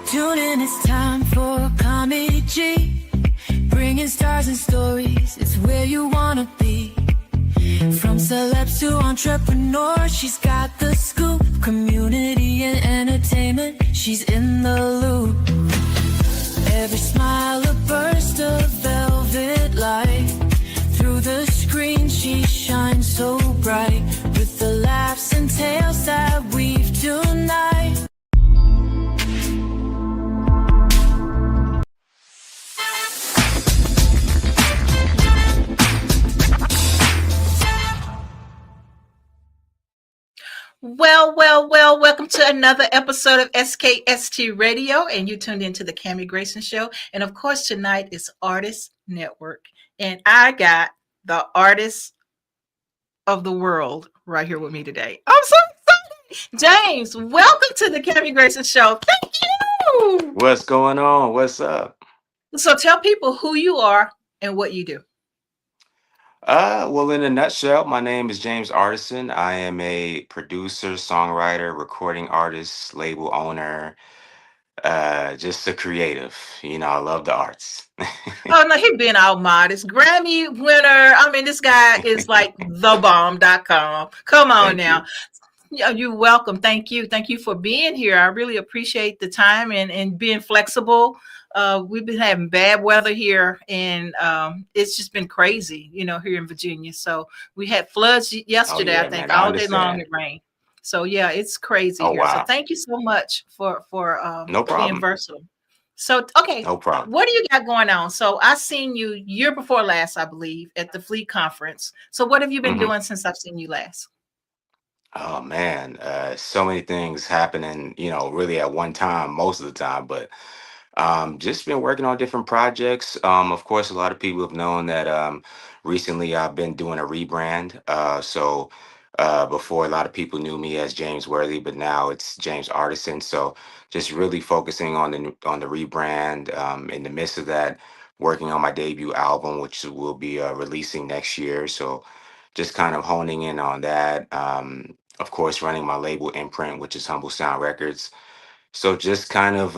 Tune in, it's time for Comedy G. Bringing stars and stories, it's where you wanna be. From celebs to entrepreneurs, she's got the scoop. Community and entertainment, she's in the loop. Every smile a burst of velvet light. Through the screen she shines so bright. With the laughs and tales that weave tonight. Well, welcome to another episode of SKST Radio, and you tuned into the Cammie Grayson Show. And of course, tonight is Artist Network, and I got the artist of the world right here with me today. I'm so excited. James, welcome to the Cammie Grayson Show. Thank you. What's going on? What's up? So tell people who you are and what you do. Well, in a nutshell, my name is James Artissen. I am a producer, songwriter, recording artist, label owner, just a creative. You know, I love the arts. Oh no, he been all modest. Grammy winner. I mean, this guy is like thebomb.com. Come on Thank now. Yeah, you're welcome. Thank you. Thank you for being here. I really appreciate the time and being flexible. We've been having bad weather here, and it's just been crazy, here in Virginia. So we had floods yesterday, yeah, I think, man, I all day long understand. it rained. So yeah, it's crazy Oh, here. So wow. thank you so much for No being problem. versatile. So, okay, No problem. what do you got going on? So I seen you year before last, I believe, at the Fleet Conference. So what have you been Mhm. doing since I've seen you last? Oh, man. So many things happening, really at one time, most of the time, but just been working on different projects. Of course, a lot of people have known that recently I've been doing a rebrand. Before, a lot of people knew me as James Worthy, but now it's James Artissen. So just really focusing on the rebrand. In the midst of that, working on my debut album, which will be releasing next year. So just kind of honing in on that. Of course, running my label imprint, which is Humble Sound Records. So just kind of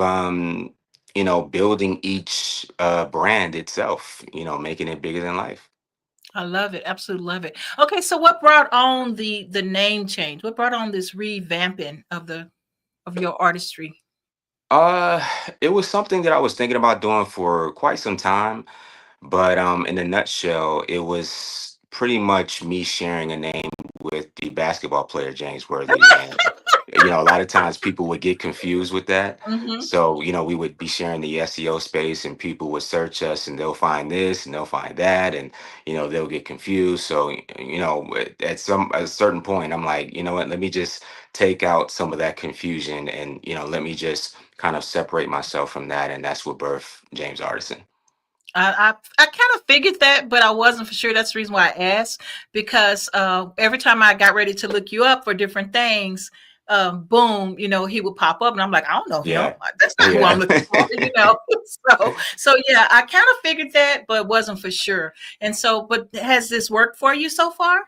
building each brand itself, making it bigger than life. I love it. Absolutely love it. Okay, so what brought on the name change? What brought on this revamping of your artistry? Uh, it was something that I was thinking about doing for quite some time, but in a nutshell, it was pretty much me sharing a name with the basketball player James Worthy, and a lot of times people would get confused with that. Hmm. So we would be sharing the SEO space, and people would search us, and they'll find this and they'll find that, and they'll get confused. So at a certain point, I'm like, you know what? Let me just take out some of that confusion, and let me just kind of separate myself from that, and that's what birthed James Artissen. I kind of figured that, but I wasn't for sure. That's the reason why I asked, because every time I got ready to look you up for different things, boom, he would pop up, and I'm like, I don't know him. Yeah, That's not who I'm yeah. looking for. So yeah, I kind of figured that, but wasn't for sure. And so, but has this worked for you so far?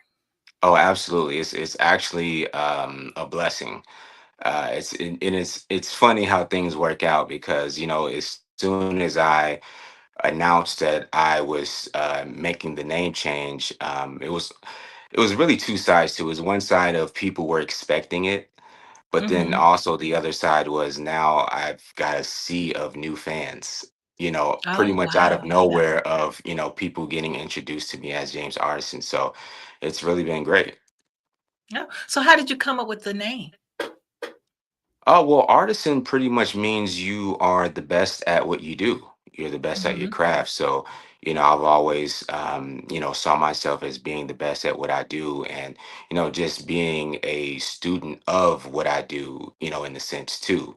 Oh, absolutely. It's actually a blessing. It's funny how things work out because as soon as I announced that I was making the name change, it was really two sides to it. It was one side of people were expecting it, but then Hmm. also the other side was now I've got a sea of new fans. Pretty Oh much out of wow. nowhere of people getting introduced to me as James Artisan. So it's really been great. Yeah. So how did you come up with the name? Oh, well, artisan pretty much means you are the best at what you do. You're the best at your Hmm. craft. So, I've always, saw myself as being the best at what I do and, just being a student of what I do, in the sense too.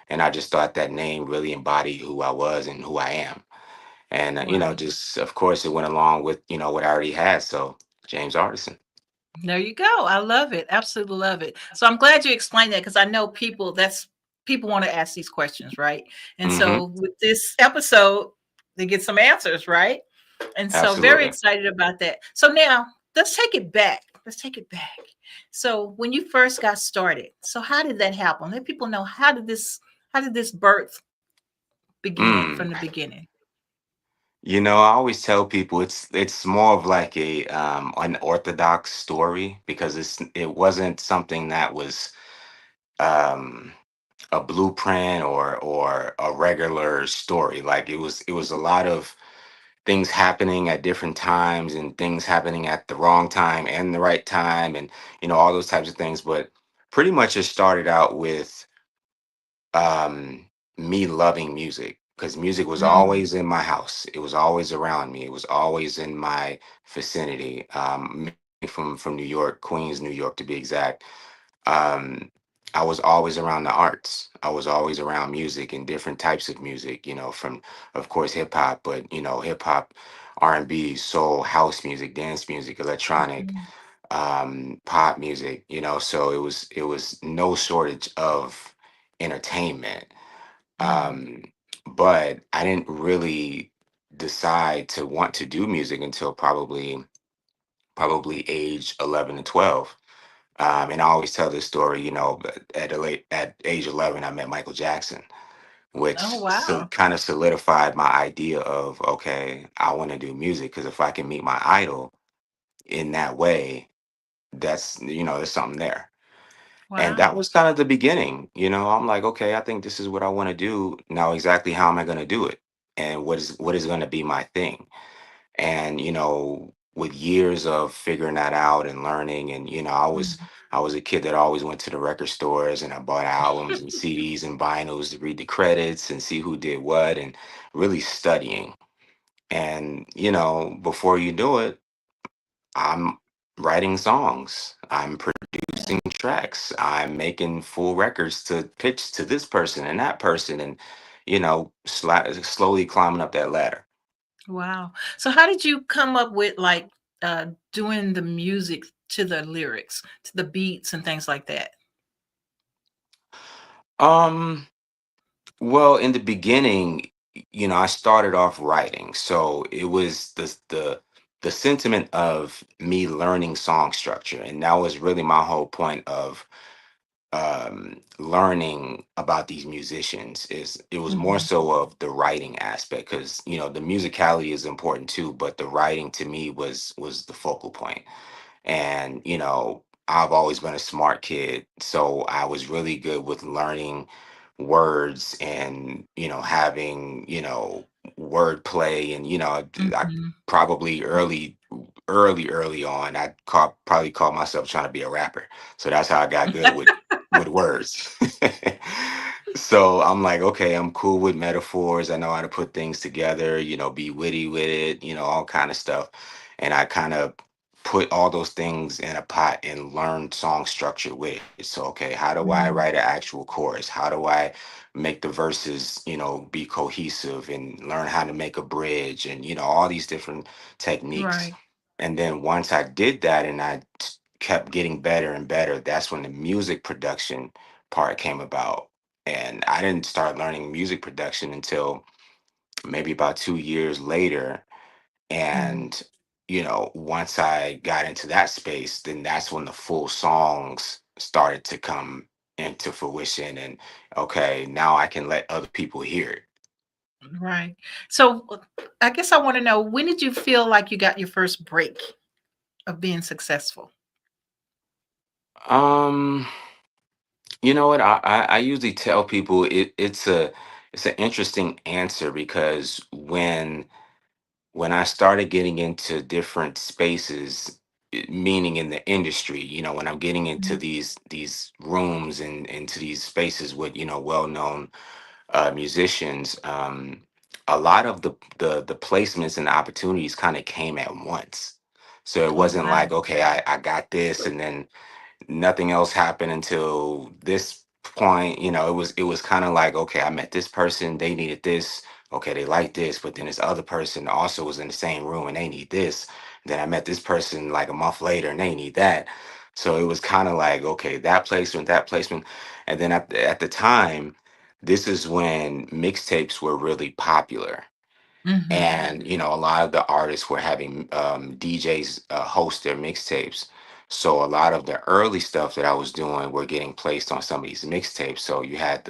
And I just thought that name really embodied who I was and who I am. And, Right. just, of course, it went along with, what I already had. So, James Artisan. There you go. I love it. Absolutely love it. So I'm glad you explained that, because I know people want to ask these questions, right? And Hmm. so with this episode, they get some answers, right? And so very Absolutely. excited about that. So now let's take it back. Let's take it back. So when you first got started, so how did that happen? Let people know, how did this birth Mm. from the beginning? I always tell people it's more of like a unorthodox story because it wasn't something that was um a blueprint or a regular story. Like it was a lot of things happening at different times and things happening at the wrong time and the right time and all those types of things. But pretty much it started out with um, me loving music because music was Mm, always in my house. It was always around me. It was always in my vicinity. Me from New York, Queens, New York to be exact. Um, I was always around the arts. I was always around music and different types of music. From of course hip hop, but hip hop, R&B, soul, house music, dance music, electronic, mhm, pop music, so it was no shortage of entertainment. mm, um but I didn't really decide to want to do music until probably age 11 and 12. And I always tell this story, but at age 11 I met Michael Jackson, oh, which so wow. kind of solidified my idea of, okay, I want to do music because if I can meet my idol in that way, there's something there. And that Wow. was kind of the beginning. I'm like, okay, I think this is what I want to do. Now, exactly how am I going to do it? And what is going to be my thing? And with years of figuring that out and learning, and I was Mhm. I was a kid that always went to the record stores and I bought albums and CDs and vinyls to read the credits and see who did what and really studying. And before you know it, I'm writing songs. I'm Yeah. producing tracks. I'm making full records to pitch to this person and that person, and slowly climbing up that ladder. Wow. So how did you come up with like doing the music to the lyrics, to the beats and things like that? Um, well, in the beginning, I started off writing, so it was the sentiment of me learning song structure, and that was really my whole point of learning about these musicians. Is it was more Mhm. so of the writing aspect because the musicality is important too, but the writing to me was the focal point. And I've always been a smart kid, so I was really good with learning words and having wordplay. And I Mhm. probably early on probably called myself trying to be a rapper, so that's how I got good with words. So I'm like, okay, I'm cool with metaphors. I know how to put things together, be witty with it, all kind of stuff. And I kind of put all those things in a pot and learn song structure with it. So, okay, how do I Mm. write an actual chorus? How do I make the verses, be cohesive and learn how to make a bridge and, all these different techniques. Right. And then once I did that and kept getting better and better, that's when the music production part came about. And I didn't start learning music production until maybe about 2 years later. Mm. And once I got into that space, then that's when the full songs started to come into fruition. And okay, now I can let other people hear it. Right. So I guess I want to know, when did you feel like you got your first break of being successful? um you know what, I usually tell people it's an interesting answer because when I started getting into different spaces, meaning in the industry, when I'm getting into Mhm. these rooms and into these spaces with well-known musicians, a lot of the placements and the opportunities kind of came at once. So it Oh, wasn't wow. like, okay, I got this and then nothing else happened until this point. It was kind of like, okay, I met this person, they needed this, okay, they like this, but then this other person also was in the same room and they need this. Then I met this person like a month later and they need that. So it was kind of like, okay, that placement. And then at the time, this is when mixtapes were really popular. Mhm. And a lot of the artists were having DJs host their mixtapes. So a lot of the early stuff that I was doing were getting placed on some of these mixtapes. So you had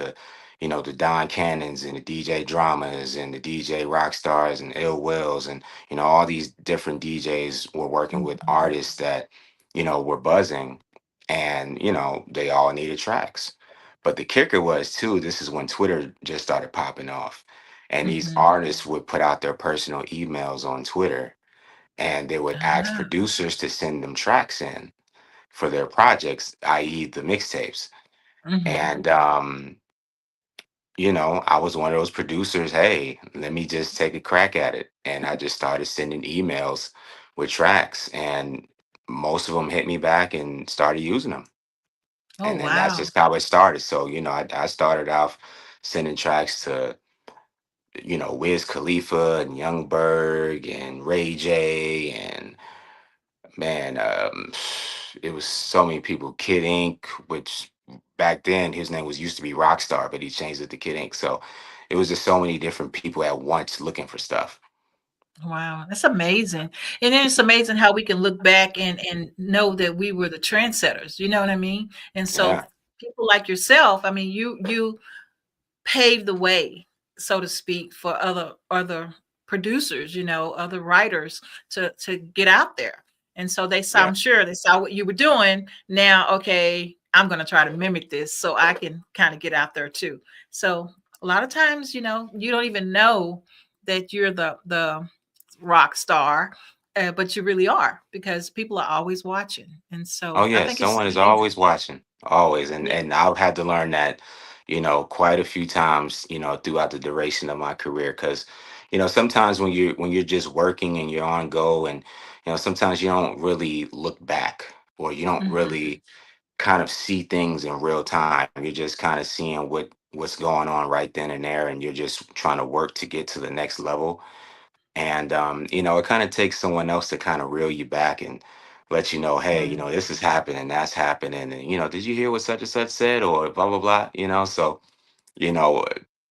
the Don Cannons and the DJ Dramas and the DJ Rockstars and Ill Wills and all these different DJs were working with Mhm. artists that were buzzing, and they all needed tracks. But the kicker was too, this is when Twitter just started popping off, and these Mhm. artists would put out their personal emails on Twitter, and they would ask Ah. producers to send them tracks in for their projects, i.e. the mixtapes. Mhm. And I was one of those producers. Hey, let me just take a crack at it. And I just started sending emails with tracks, and most of them hit me back and started using them. Oh, And then that's wow. just how it started. So, I started off sending tracks to, Wiz Khalifa and Young Berg and Ray J and man, it was so many people. Kid Ink, which back then his name was used to be Rockstar, but he changed it to Kid Ink. So it was just so many different people at once looking for stuff. Wow, that's amazing. And then it's amazing how we can look back and know that we were the trendsetters, you know what I mean? And so Yeah, people like yourself, I mean, you paved the way, so to speak, for other producers, other writers to get out there. And so they saw, yeah. I'm sure they saw what you were doing. Now, okay, I'm going to try to mimic this so I can kind of get out there too. So a lot of times, you don't even know that you're the rock star, but you really are because people are always watching. And Oh so I yeah, think it's someone is amazing. always watching, always, and Yeah. I've had to learn that, quite a few times, throughout the duration of my career, because, sometimes when you're just working and you're on go, and sometimes you don't really look back, or you don't Mhm. really kind of see things in real time. You're just kind of seeing what's going on right then and there, and you're just trying to work to get to the next level. And it kind of takes someone else to kind of reel you back and let you know, hey, Right. this is happening, that's happening, and did you hear what such and such said, or blah blah blah. So you know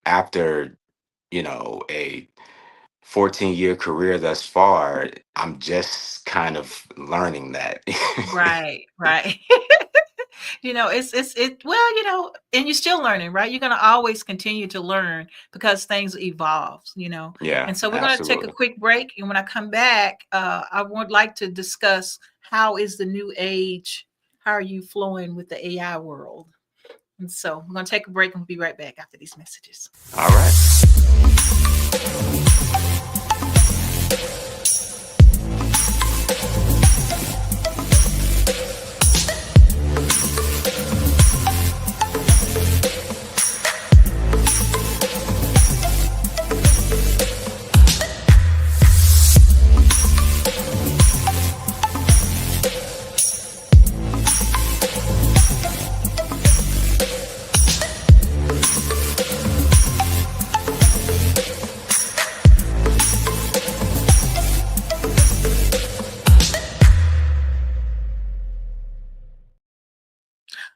after a 14-year career thus far, I'm just kind of learning that. Right, right. Well, and you're still learning, right? You're gonna always continue to learn because things evolve. Yeah, And so we're gonna take a absolutely. quick break, and when I come back, I would like to discuss how is the new age, how are you flowing with the AI world? And so we're gonna take a break and we'll be right back after these messages. All right.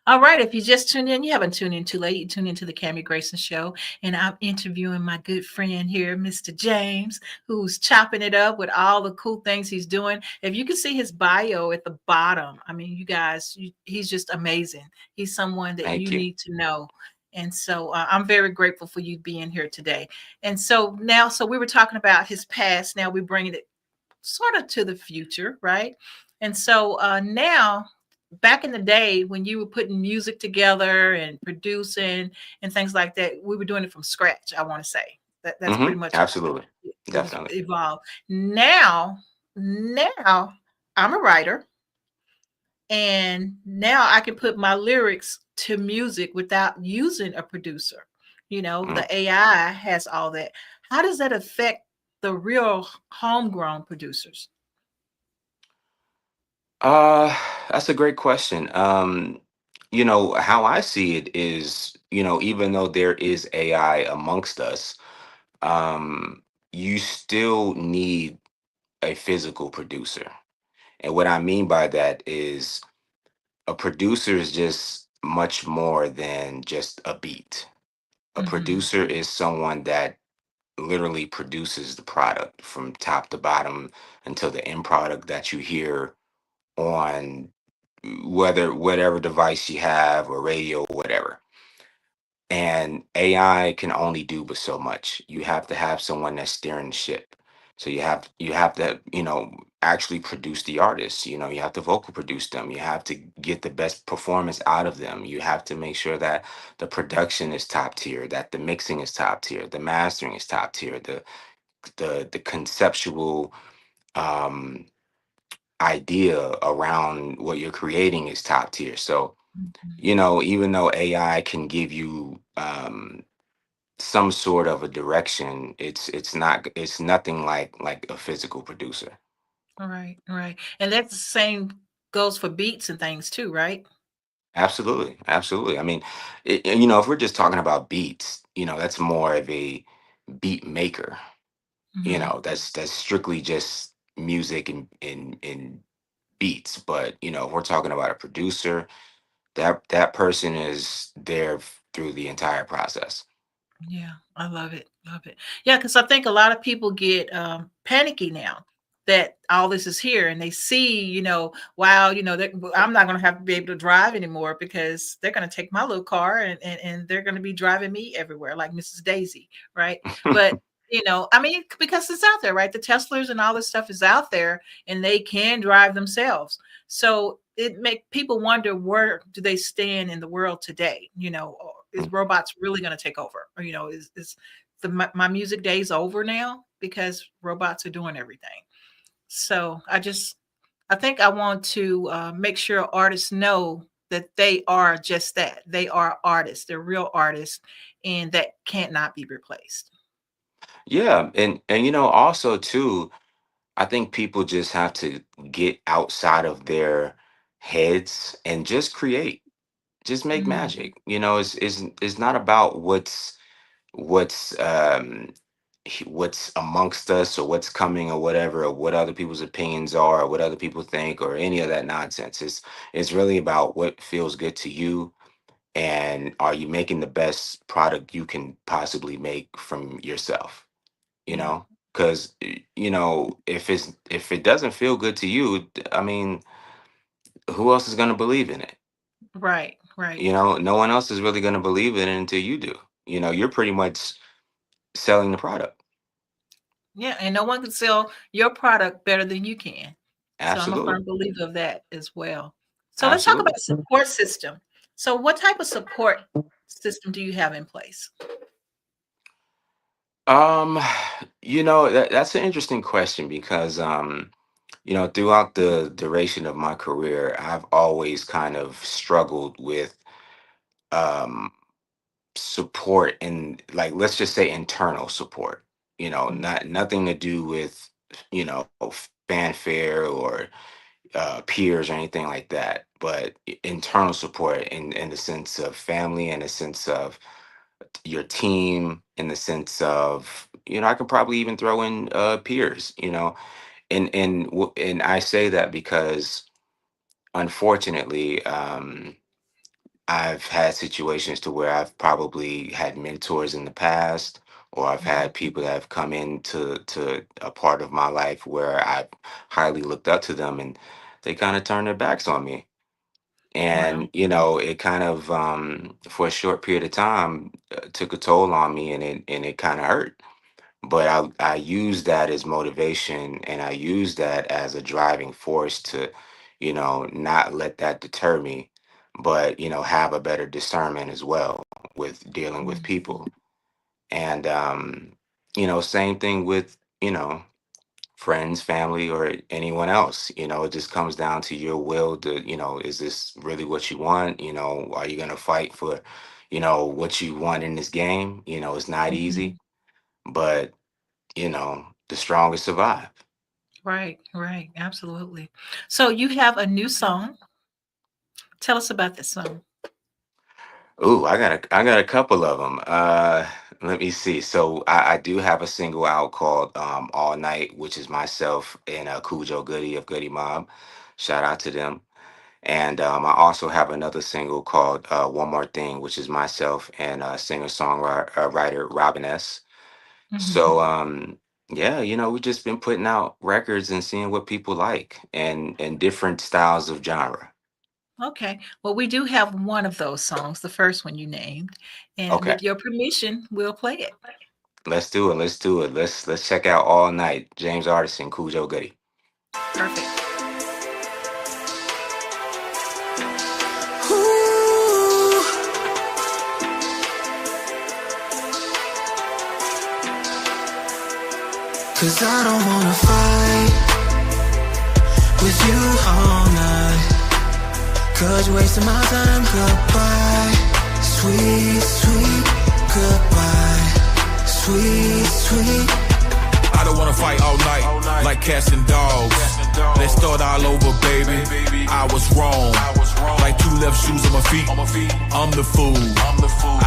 All right, if you just tuned in, you haven't tuned in too late. You tuned into the Cammie Grayson Show, and I'm interviewing my good friend here, Mr. James, who's chopping it up with all the cool things he's doing. If you can see his bio at the bottom, I mean, you guys, he's just amazing. He's someone that Thank you you. need to know. And so I'm very grateful for you being here today. And so now, so we were talking about his past. Now we're bringing it sort of to the future, right? And so now, back in the day when you were putting music together and producing and things like that, we were doing it from scratch. I want to say that's pretty much how Absolutely. it was Definitely. evolved. Now I'm a writer, and now I can put my lyrics to music without using a producer. Mm. The AI has all that. How does that affect the real homegrown producers? Uh, that's a great question. How I see it is, even though there is AI amongst us, um, you still need a physical producer. And what I mean by that is a producer is just much more than just a beat. A Mhm. producer is someone that literally produces the product from top to bottom until the end product that you hear on whether whatever device you have or radio or whatever. and AI can only do but so much. You have to have someone that's steering the ship. So you have to actually produce the artists. You have to vocal produce them. You have to get the best performance out of them. You have to make sure that the production is top tier, that the mixing is top tier, the mastering is top tier, the conceptual um idea around what you're creating is top tier. So Mhm. even though AI can give you some sort of a direction, it's nothing like a physical producer. Right, right. And that's the same goes for beats and things too, right? Absolutely, absolutely. I mean, if we're just talking about beats, that's more of a beat maker. Mhm. That's strictly just music and beats. But if we're talking about a producer, that person is there through the entire process. Yeah, I love it. Love it. Yeah, because I think a lot of people get panicky now that all this is here and they see, wow, I'm not going to have to be able to drive anymore because they're going to take my little car and they're going to be driving me everywhere like Mrs. Daisy, right? But, I mean, because it's out there, right? The Teslas and all this stuff is out there and they can drive themselves. So it make people wonder where do they stand in the world today? Or is robots really going to take over? Or is my music days over now because robots are doing everything? So I think I want to make sure artists know that they are just that. They are artists. They're real artists, and that can't not be replaced. Yeah, and also too, I think people just have to get outside of their heads and just create, just make Mm, magic. It's not about what's amongst us or what's coming or whatever, or what other people's opinions are or what other people think or any of that nonsense. It's really about what feels good to you, and are you making the best product you can possibly make from yourself. you yeah. know because if it doesn't feel good to you, I mean, who else is going to believe in it? Right. Right. No one else is really going to believe in it until you do. You're pretty much selling the product. Yeah, and no one can sell your product better than you can. So I'm a Absolutely. firm believer of that as well. So let's talk Absolutely. about support system. So what type of support system do you have in place? um that's an interesting question because throughout the duration of my career, I've always kind of struggled with um support, and, like, let's just say internal support. Mhm. Not nothing to do with fanfare or peers or anything like that, but internal support in the sense of family, in the sense of your team, in the sense of, I could probably even throw in peers. And I say that because, unfortunately, I've had situations to where I've probably had mentors in the past, or I've Mhm. had people that have come into a part of my life where I've highly looked up to them, and they kind of turned their backs on me. Wow. And it kind of, for a short period of time, took a toll on me, and it kind of hurt. But I use that as motivation, and I use that as a driving force to not let that deter me, but have a better discernment as well with dealing with Mm. people. And same thing with friends, family, or anyone else. It just comes down to your will to, is this really what you want? Are you going to fight for what you want in this game? It's not easy, Mhm. but the strongest survive. Right, right, absolutely. So you have a new song. Tell us about this song. Ooh, I got a couple of them. Let me see. So I do have a single out called "All Night," which is myself and Khujo Goodie of Goodie Mob. Shout out to them. And I also have another single called "One More Thing," which is myself and singer songwriter writer Robin S. Mhm. So yeah, we've just been putting out records and seeing what people like, and different styles of genre. Okay. Well, we do have one of those songs, the first one you named, and Okay, with your permission, we'll play it. let's do it. Let's do it. Let's check out All Night. James Artissen, Khujo Goodie. Perfect. Ooh, 'cause I don't wanna fight with you all night. 'Cause you're wasting my time. Goodbye, sweet, sweet goodbye. Sweet, sweet. I don't wanna fight all night, like cats and dogs. Let's start all over, baby. I was wrong. Like two left shoes on my feet. I'm the fool.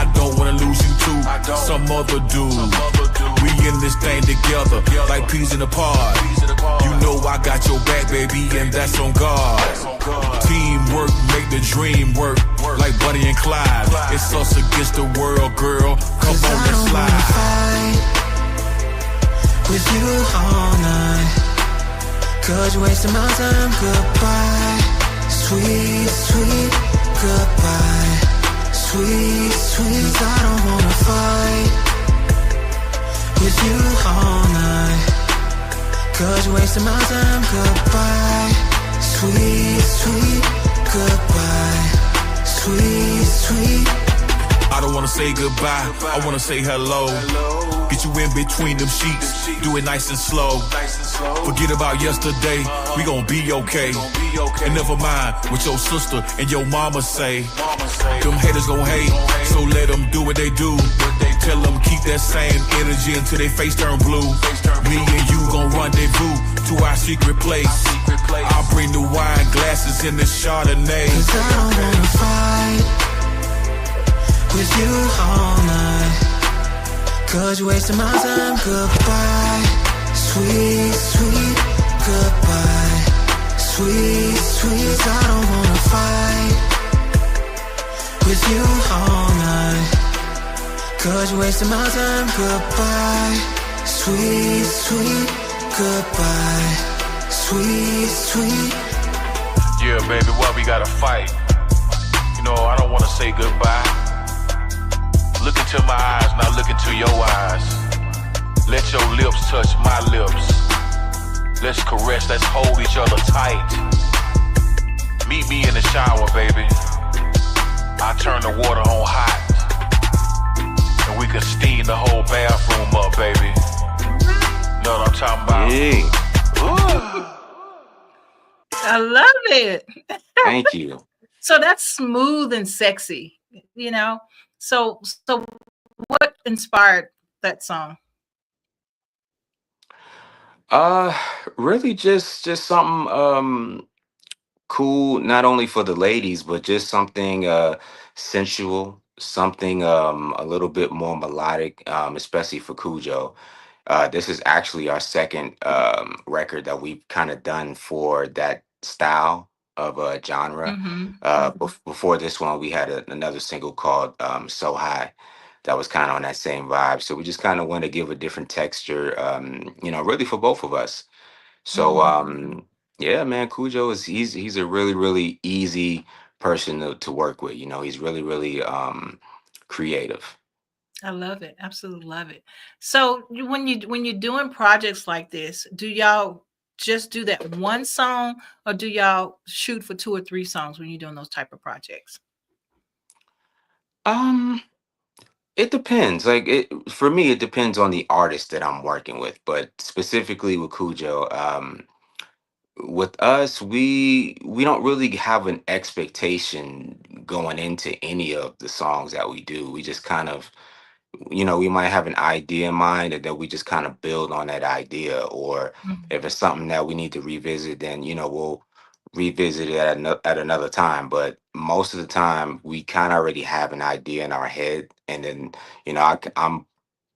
I don't wanna lose you too. Some other dude. We in this thing together, like peas in a pod. You know I got your back, baby, and that's on God. Teamwork make the dream work, like Buddy and Clyde. It's us against the world, girl. Come on, let's slide. With you all night. 'Cause you're wasting my time. Goodbye, sweet, sweet goodbye. Sweet, sweet. 'Cause I don't wanna fight with you all night. 'Cause you're wasting my time. Goodbye, sweet, sweet goodbye. Sweet, sweet. I don't wanna say goodbye, I wanna say hello. Get you in between them sheets, do it nice and slow. Forget about yesterday, we gon' be okay. And never mind what your sister and your mama say. Them haters gon' hate, so let them do what they do. Tell them keep that same energy until they face turn blue. Me and you gon' rendezvous to our secret place. I'll bring the wine glasses in the Chardonnay. 'Cause I don't wanna fight with you all night. 'Cause you're wasting my time. Goodbye, sweet, sweet goodbye. Sweet, sweet. 'Cause I don't wanna fight with you all night. 'Cause you're wasting my time. Goodbye, sweet, sweet goodbye. Sweet, sweet. Yeah, baby, why we gotta fight? You know, I don't wanna say goodbye. Look into my eyes, now look into your eyes. Let your lips touch my lips. Let's caress, let's hold each other tight. Meet me in the shower, baby. I turn the water on hot. And we can steam the whole bathroom up, baby. Know what I'm talking about? Yeah. Ooh. I love it. Thank you. So that's smooth and sexy, you know? So what inspired that song? Uh, really just something cool, not only for the ladies, but just something sensual, something a little bit more melodic, especially for Khujo. This is actually our second record that we've kind of done for that style of genre. Mm-hmm. Before this one, we had another single called So High that was kind of on that same vibe. So we just kind of want to give a different texture, really for both of us. So yeah, man, Khujo is he's a really easy person to work with. You know, he's really creative. I love it. Absolutely love it. So when you're doing projects like this, do y'all just do that one song, or do y'all shoot for 2 or 3 songs when you're doing those type of projects? Um, it depends. Like it for me, it depends on the artist that I'm working with. But specifically with Khujo, with us, we don't really have an expectation going into any of the songs that we do. We just kind of, we might have an idea in mind and then we just kind of build on that idea. Or Mhm. if it's something that we need to revisit, then we'll revisit it at another time. But most of the time we kind of already have an idea in our head, and then I'm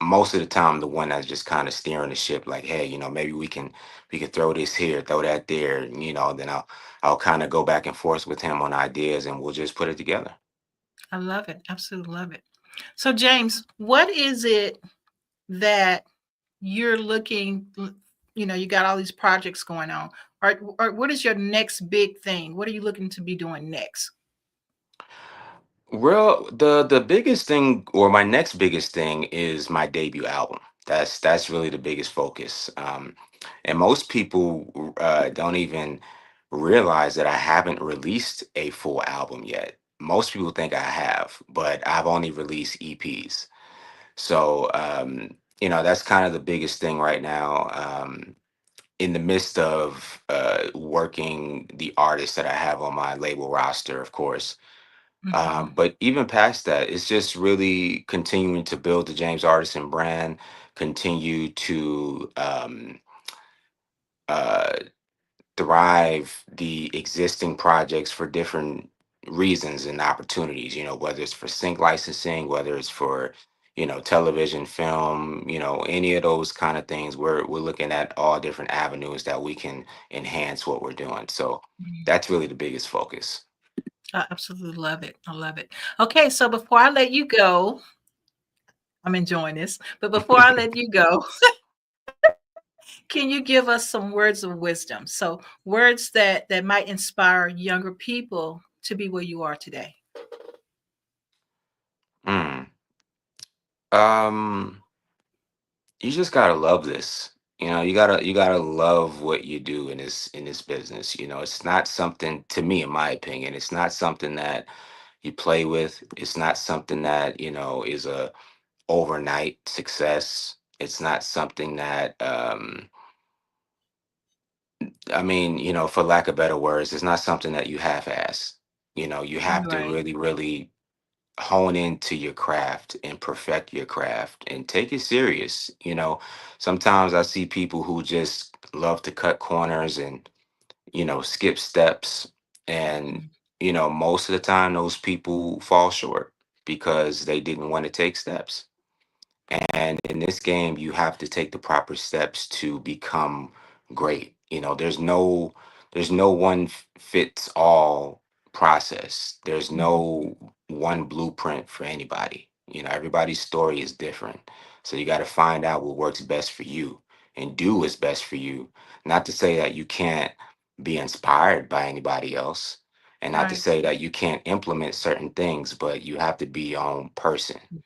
most of the time the one that's just kind of steering the ship, like, hey, maybe we can throw this here, throw that there, then I'll kind of go back and forth with him on ideas and we'll just put it together. I love it. Absolutely love it. So James, what is it that you're looking you got all these projects going on. Or what is your next big thing? What are you looking to be doing next? Well, the biggest thing, or my next biggest thing, is my debut album. That's really the biggest focus. And most people don't even realize that I haven't released a full album yet. Most people think I have, but I've only released EPs. So that's kind of the biggest thing right now. In the midst of working the artists that I have on my label roster, of course. Mhm. But even past that, it's just really continuing to build the James Artisan brand, continue to uh, thrive the existing projects for different reasons and opportunities, whether it's for sync licensing, whether it's for, television, film, any of those kind of things. We're looking at all different avenues that we can enhance what we're doing. So Mhm. that's really the biggest focus. I absolutely love it. I love it. Okay, so before I let you go, I'm enjoying this. But before I let you go, can you give us some words of wisdom? So words that might inspire younger people to be where you are today. Mm. Um, you just gotta love this. You gotta love what you do in this business. It's not something, to me, in my opinion, it's not something that you play with. It's not something that is a overnight success. It's not something that I mean, for lack of better words, it's not something that you half-ass. You have to Right. really, really hone into your craft and perfect your craft and take it serious. Sometimes I see people who just love to cut corners and skip steps, and Mhm. most of the time those people fall short because they didn't want to take steps. And in this game, you have to take the proper steps to become great. There's no one fits all process. There's Mhm. no one blueprint for anybody. Everybody's story is different. So you got to find out what works best for you and do what's best for you. Not to say that you can't be inspired by anybody else, and not to Right. say that you can't implement certain things, but you have to be your own person Mhm.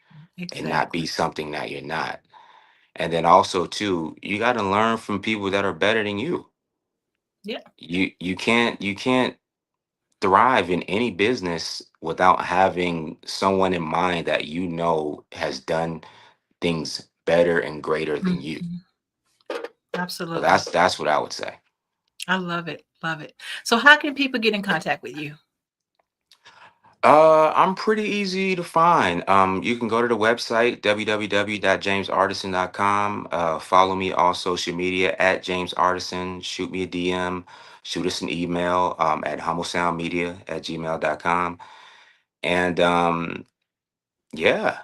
and not be Exactly. something that you're not. And then also too, you got to learn from people that are better than you. Yeah. You can't thrive in any business without having someone in mind that has done things better and greater than you. Mhm. So Absolutely. that's what I would say. I love it. Love it. So how can people get in contact with you? I'm pretty easy to find. You can go to the website www.jamesartisan.com. Follow me on social media at James Artisan. Shoot me a DM. Shoot us an email at humblesoundmedia@gmail.com. And yeah,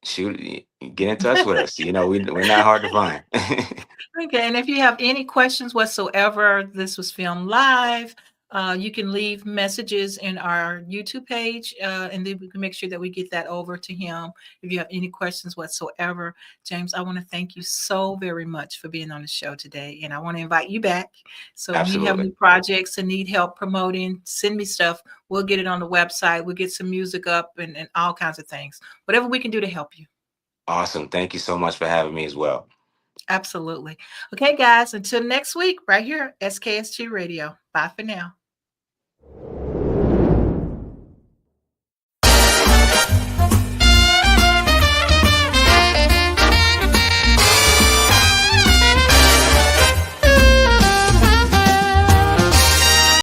get in touch with us. We're not hard to find. Okay, and if you have any questions whatsoever, this was filmed live. You can leave messages in our YouTube page, and then we can make sure that we get that over to him. If you have any questions whatsoever, James, I want to thank you so very much for being on the show today, and I want to invite you back. So when you have Absolutely. new projects and need help promoting, send me stuff. We'll get it on the website. We'll get some music up and all kinds of things. Whatever we can do to help you. Awesome. Thank you so much for having me as well. Absolutely. Okay, guys, until next week, right here, SKST Radio. Bye for now.